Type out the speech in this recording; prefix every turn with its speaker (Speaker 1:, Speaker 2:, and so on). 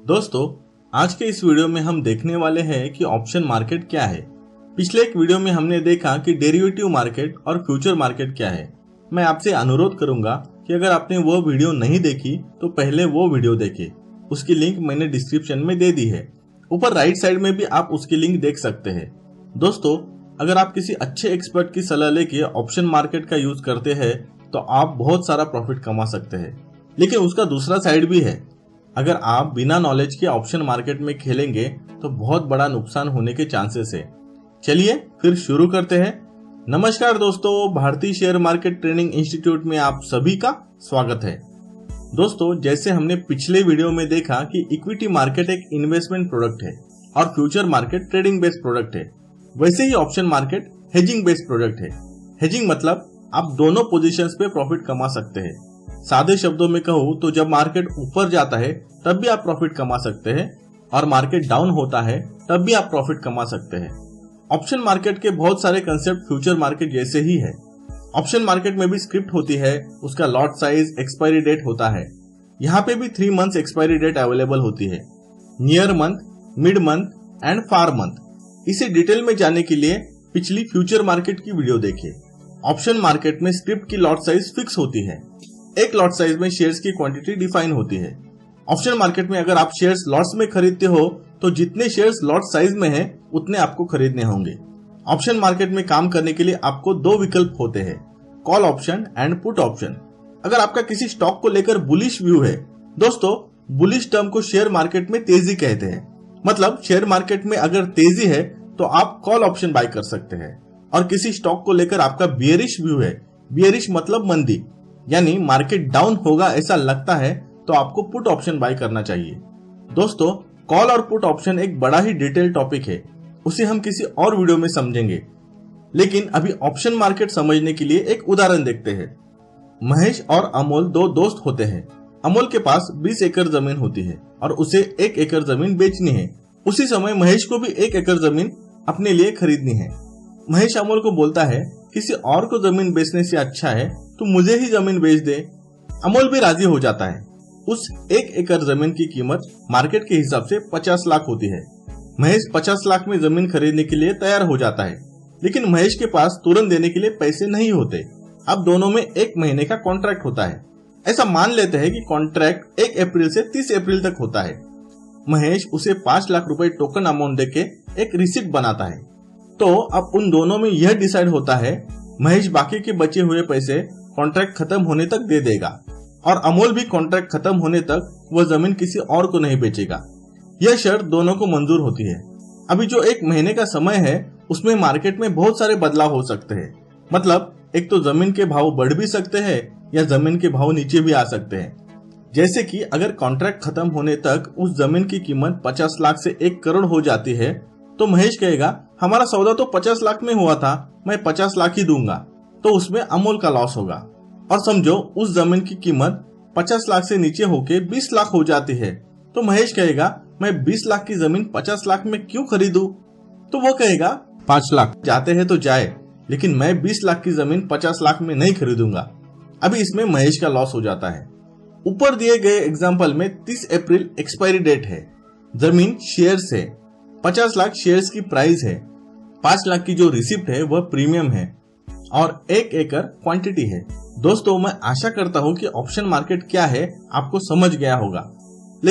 Speaker 1: दोस्तों, आज के इस वीडियो में हम देखने वाले हैं कि ऑप्शन मार्केट क्या है। पिछले एक वीडियो में हमने देखा कि डेरिवेटिव मार्केट और फ्यूचर मार्केट क्या है। मैं आपसे अनुरोध करूंगा कि अगर आपने वो वीडियो नहीं देखी तो पहले वो वीडियो देखें। उसकी लिंक मैंने डिस्क्रिप्शन में दे दी है। ऊपर राइट साइड में भी आप उसकी लिंक देख सकते हैं। दोस्तों, अगर आप किसी अच्छे एक्सपर्ट की सलाह लेके ऑप्शन मार्केट का यूज करते हैं तो आप बहुत सारा प्रॉफिट कमा सकते हैं। लेकिन उसका दूसरा साइड भी है। अगर आप बिना नॉलेज के ऑप्शन मार्केट में खेलेंगे तो बहुत बड़ा नुकसान होने के चांसेस है। चलिए फिर शुरू करते हैं। नमस्कार दोस्तों, भारतीय शेयर मार्केट ट्रेनिंग इंस्टीट्यूट में आप सभी का स्वागत है। दोस्तों, जैसे हमने पिछले वीडियो में देखा कि इक्विटी मार्केट एक इन्वेस्टमेंट प्रोडक्ट है और future market trading based product है, वैसे ही option market hedging based product है। हेजिंग मतलब आप दोनों पोजीशंस पे प्रॉफिट कमा सकते हैं। सादे शब्दों में कहूँ तो जब मार्केट ऊपर जाता है तब भी आप प्रॉफिट कमा सकते हैं और मार्केट डाउन होता है तब भी आप प्रॉफिट कमा सकते हैं। ऑप्शन मार्केट के बहुत सारे कंसेप्ट फ्यूचर मार्केट जैसे ही है। ऑप्शन मार्केट में भी स्क्रिप्ट होती है, उसका लॉट साइज, एक्सपायरी डेट होता है। यहाँ पे भी 3 मंथ्स एक्सपायरी डेट अवेलेबल होती है, near month, mid month and far month. इसे डिटेल में जानने के लिए पिछली फ्यूचर मार्केट की वीडियो देखिए। ऑप्शन मार्केट में स्क्रिप्ट की लॉट साइज फिक्स होती है। एक लॉट साइज में शेयर्स की क्वांटिटी डिफाइन होती है। ऑप्शन मार्केट में अगर आप शेयर्स लॉट्स में खरीदते हो तो जितने शेयर्स लॉट साइज में हैं उतने आपको खरीदने होंगे। ऑप्शन मार्केट में काम करने के लिए आपको 2 विकल्प होते हैं, call option and put option. अगर आपका किसी स्टॉक को लेकर बुलिश व्यू है, दोस्तों बुलिश टर्म को शेयर मार्केट में तेजी कहते हैं। मतलब शेयर मार्केट में अगर तेजी है तो आप कॉल ऑप्शन बाय कर सकते हैं। और किसी स्टॉक को लेकर आपका बियरिश व्यू है, बियरिश मतलब मंदी, यानी मार्केट डाउन होगा ऐसा लगता है, तो आपको पुट ऑप्शन बाय करना चाहिए। दोस्तों, कॉल और पुट ऑप्शन एक बड़ा ही डिटेल टॉपिक है, उसे हम किसी और वीडियो में समझेंगे। लेकिन अभी ऑप्शन मार्केट समझने के लिए एक उदाहरण देखते हैं। महेश और अमोल 2 दोस्त होते हैं। अमोल के पास 20 एकड़ जमीन होती है और उसे 1 एकड़ जमीन बेचनी है। उसी समय महेश को भी 1 एकड़ जमीन अपने लिए खरीदनी है। महेश अमोल को बोलता है, किसी और को जमीन बेचने से अच्छा है तो मुझे ही जमीन बेच दे। अमोल भी राजी हो जाता है। उस 1 एकड़ जमीन की कीमत मार्केट के हिसाब से 50 लाख होती है। महेश 50 लाख में जमीन खरीदने के लिए तैयार हो जाता है, लेकिन महेश के पास तुरंत देने के लिए पैसे नहीं होते। अब दोनों में 1 महीने का कॉन्ट्रैक्ट होता है। ऐसा मान लेते हैं कि कॉन्ट्रैक्ट 1 अप्रैल से 30 अप्रैल तक होता है। महेश उसे 5 लाख रुपए टोकन अमाउंट देके एक रिसिप्ट बनाता है। तो अब उन दोनों में यह डिसाइड होता है, महेश बाकी के बचे हुए पैसे कॉन्ट्रैक्ट खत्म होने तक दे देगा और अमोल भी कॉन्ट्रैक्ट खत्म होने तक वह जमीन किसी और को नहीं बेचेगा। यह शर्त दोनों को मंजूर होती है। अभी जो 1 महीने का समय है उसमें मार्केट में बहुत सारे बदलाव हो सकते हैं। मतलब एक तो जमीन के भाव बढ़ भी सकते हैं या जमीन के भाव नीचे भी आ सकते हैं। जैसे कि अगर कॉन्ट्रैक्ट खत्म होने तक उस जमीन की कीमत 50 लाख से 1 करोड़ हो जाती है तो महेश कहेगा, हमारा सौदा तो 50 लाख में हुआ था, मैं 50 लाख ही दूंगा। तो उसमें अमोल का लॉस होगा। और समझो उस जमीन की कीमत 50 लाख से नीचे होके 20 लाख हो जाती है तो महेश कहेगा, मैं 20 लाख की जमीन 50 लाख में क्यों खरीदूं? तो वो कहेगा 5 लाख जाते हैं तो जाए, लेकिन मैं 20 लाख की जमीन 50 लाख में नहीं खरीदूंगा। अभी इसमें महेश का लॉस हो जाता है। ऊपर दिए गए एग्जाम्पल में 30 अप्रैल एक्सपायरी डेट है। जमीन शेयर्स है, 50 लाख शेयर्स की प्राइस है, 5 लाख की जो रिसिप्ट है वह प्रीमियम है और 1 एकड़ क्वांटिटी है। दोस्तों, मैं आशा करता हूँ कि ऑप्शन मार्केट क्या है आपको समझ गया होगा।